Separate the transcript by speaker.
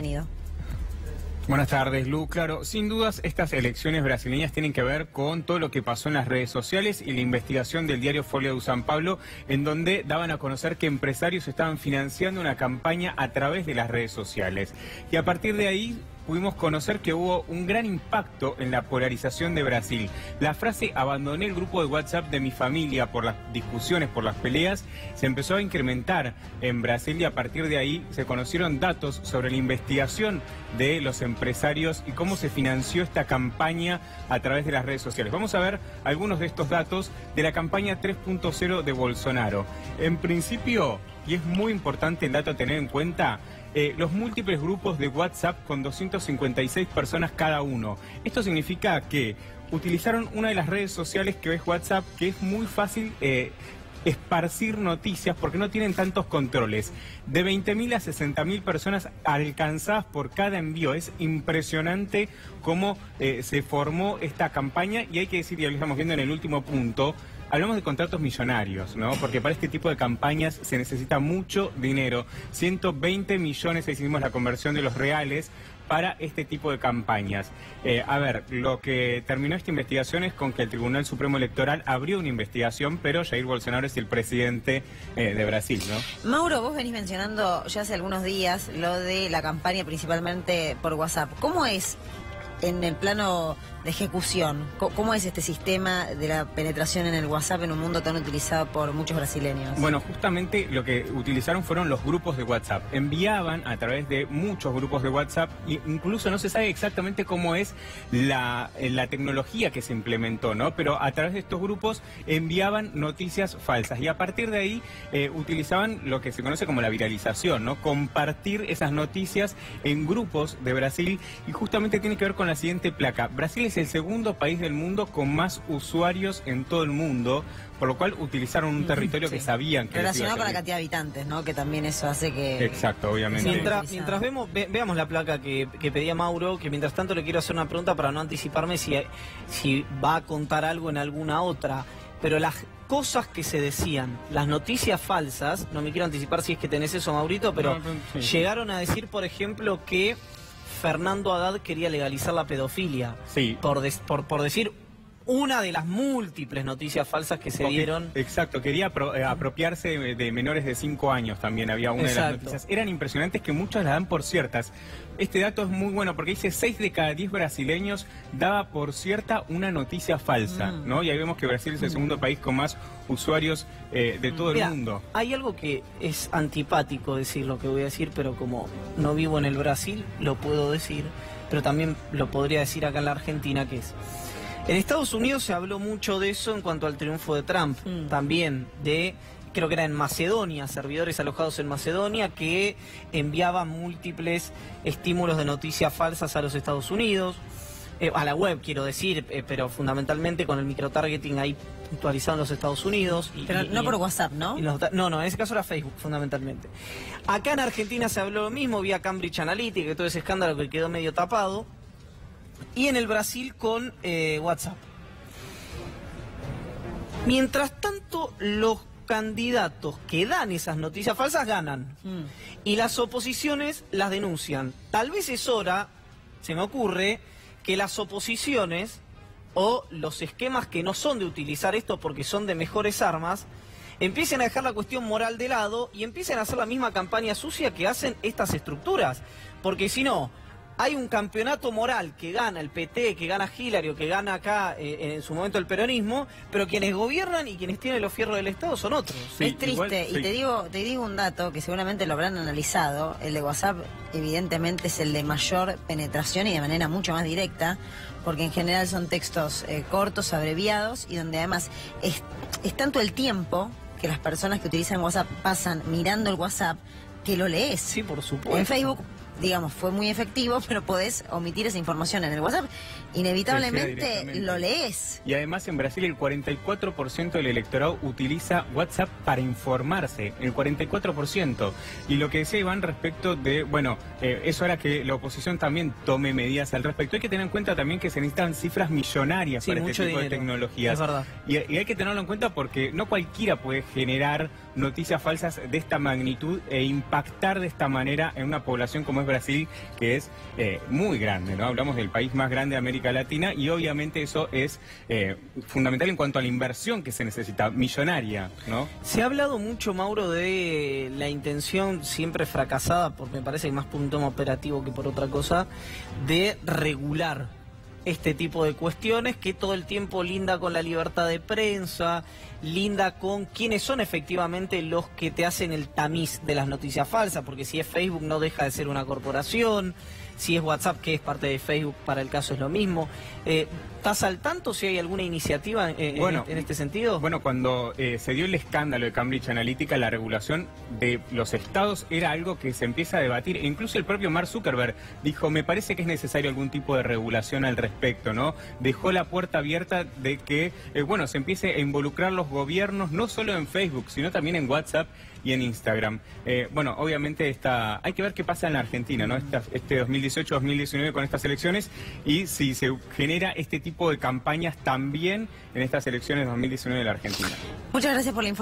Speaker 1: bienvenido.
Speaker 2: Buenas tardes, Lu. Claro, sin dudas estas elecciones brasileñas tienen que ver con todo lo que pasó en las redes sociales y la investigación del diario Folha de São Paulo, en donde daban a conocer que empresarios estaban financiando una campaña a través de las redes sociales. Y a partir de ahí pudimos conocer que hubo un gran impacto en la polarización de Brasil. La frase "abandoné el grupo de WhatsApp de mi familia por las discusiones, por las peleas", se empezó a incrementar en Brasil y a partir de ahí se conocieron datos sobre la investigación de los empresarios y cómo se financió esta campaña a través de las redes sociales. Vamos a ver algunos de estos datos de la campaña 3.0 de Bolsonaro. En principio, y es muy importante el dato a tener en cuenta, los múltiples grupos de WhatsApp con 256 personas cada uno. Esto significa que utilizaron una de las redes sociales que es WhatsApp, que es muy fácil esparcir noticias porque no tienen tantos controles. De 20.000 a 60.000 personas alcanzadas por cada envío. Es impresionante cómo se formó esta campaña y hay que decir, y lo estamos viendo en el último punto, hablamos de contratos millonarios, ¿no? Porque para este tipo de campañas se necesita mucho dinero. 120 millones, hicimos la conversión de los reales para este tipo de campañas. A ver, lo que terminó esta investigación es con que el Tribunal Supremo Electoral abrió una investigación, pero Jair Bolsonaro es el presidente de Brasil, ¿no?
Speaker 1: Mauro, vos venís mencionando ya hace algunos días lo de la campaña principalmente por WhatsApp. ¿Cómo es en el plano de ejecución? ¿Cómo es este sistema de la penetración en el WhatsApp en un mundo tan utilizado por muchos brasileños?
Speaker 2: Bueno, justamente lo que utilizaron fueron los grupos de WhatsApp. Enviaban a través de muchos grupos de WhatsApp, e incluso no se sabe exactamente cómo es la tecnología que se implementó, ¿no? Pero a través de estos grupos enviaban noticias falsas y a partir de ahí utilizaban lo que se conoce como la viralización, ¿no? Compartir esas noticias en grupos de Brasil y justamente tiene que ver con la siguiente placa. Brasil es el segundo país del mundo con más usuarios en todo el mundo, por lo cual utilizaron un territorio que sabían que...
Speaker 1: Relacionado con la cantidad de habitantes, ¿no? Que también eso hace que...
Speaker 2: Exacto, obviamente.
Speaker 3: Mientras veamos la placa que pedía Mauro, que mientras tanto le quiero hacer una pregunta para no anticiparme si va a contar algo en alguna otra, pero las cosas que se decían, las noticias falsas, no me quiero anticipar si es que tenés eso, Maurito, pero sí. Llegaron a decir, por ejemplo, que Fernando Haddad quería legalizar la pedofilia.
Speaker 2: Sí.
Speaker 3: Por decir una de las múltiples noticias falsas que se dieron.
Speaker 2: Exacto, quería apropiarse de menores de 5 años también, había una de las noticias. Eran impresionantes que muchos las dan por ciertas. Este dato es muy bueno porque dice 6 de cada 10 brasileños daba por cierta una noticia falsa, ¿no? Y ahí vemos que Brasil es el segundo país con más usuarios de todo el mundo.
Speaker 3: Hay algo que es antipático decir lo que voy a decir, pero como no vivo en el Brasil, lo puedo decir, pero también lo podría decir acá en la Argentina, que es... En Estados Unidos se habló mucho de eso en cuanto al triunfo de Trump, también de, creo que era en Macedonia, servidores alojados en Macedonia que enviaban múltiples estímulos de noticias falsas a los Estados Unidos, a la web quiero decir, pero fundamentalmente con el microtargeting ahí puntualizado en los Estados Unidos.
Speaker 1: Pero no por WhatsApp, ¿no?
Speaker 3: No, en ese caso era Facebook, fundamentalmente. Acá en Argentina se habló lo mismo, vía Cambridge Analytica, y todo ese escándalo que quedó medio tapado. Y en el Brasil con WhatsApp. Mientras tanto, los candidatos que dan esas noticias falsas ganan. Y las oposiciones las denuncian. Tal vez es hora, se me ocurre, que las oposiciones o los esquemas que no son de utilizar esto porque son de mejores armas, empiecen a dejar la cuestión moral de lado y empiecen a hacer la misma campaña sucia que hacen estas estructuras. Porque si no... Hay un campeonato moral que gana el PT, que gana Hillary, o que gana acá en su momento el peronismo, pero quienes gobiernan y quienes tienen los fierros del Estado son otros.
Speaker 1: Sí, es triste, igual, sí. Y te digo un dato que seguramente lo habrán analizado. El de WhatsApp evidentemente es el de mayor penetración y de manera mucho más directa, porque en general son textos cortos, abreviados, y donde además es tanto el tiempo que las personas que utilizan WhatsApp pasan mirando el WhatsApp que lo lees.
Speaker 3: Sí, por supuesto.
Speaker 1: En Facebook, digamos, fue muy efectivo, pero podés omitir esa información en el WhatsApp. Inevitablemente lo lees.
Speaker 2: Y además en Brasil el 44% del electorado utiliza WhatsApp para informarse, el 44%. Y lo que decía Iván respecto de, bueno, eso hará que la oposición también tome medidas al respecto. Hay que tener en cuenta también que se necesitan cifras millonarias para este tipo de tecnologías.
Speaker 3: Es verdad.
Speaker 2: Y hay que tenerlo en cuenta porque no cualquiera puede generar noticias falsas de esta magnitud e impactar de esta manera en una población como es Brasil, que es muy grande, ¿no? Hablamos del país más grande de América Latina y obviamente eso es fundamental en cuanto a la inversión que se necesita, millonaria, ¿no?
Speaker 3: Se ha hablado mucho, Mauro, de la intención siempre fracasada, porque me parece que más por un tema operativo que por otra cosa, de regular este tipo de cuestiones que todo el tiempo linda con la libertad de prensa, linda con quiénes son efectivamente los que te hacen el tamiz de las noticias falsas, porque si es Facebook no deja de ser una corporación, si es WhatsApp, que es parte de Facebook, para el caso es lo mismo. ¿Estás al tanto si hay alguna iniciativa en este sentido?
Speaker 2: Bueno, cuando se dio el escándalo de Cambridge Analytica, la regulación de los estados era algo que se empieza a debatir. E incluso el propio Mark Zuckerberg dijo, me parece que es necesario algún tipo de regulación al respecto, ¿no? Dejó la puerta abierta de que, se empiece a involucrar los gobiernos, no solo en Facebook, sino también en WhatsApp y en Instagram. Obviamente hay que ver qué pasa en la Argentina, ¿no? Este 2018-2019 con estas elecciones y si se genera este tipo de campañas también en estas elecciones 2019 de la Argentina.
Speaker 1: Muchas gracias por la información.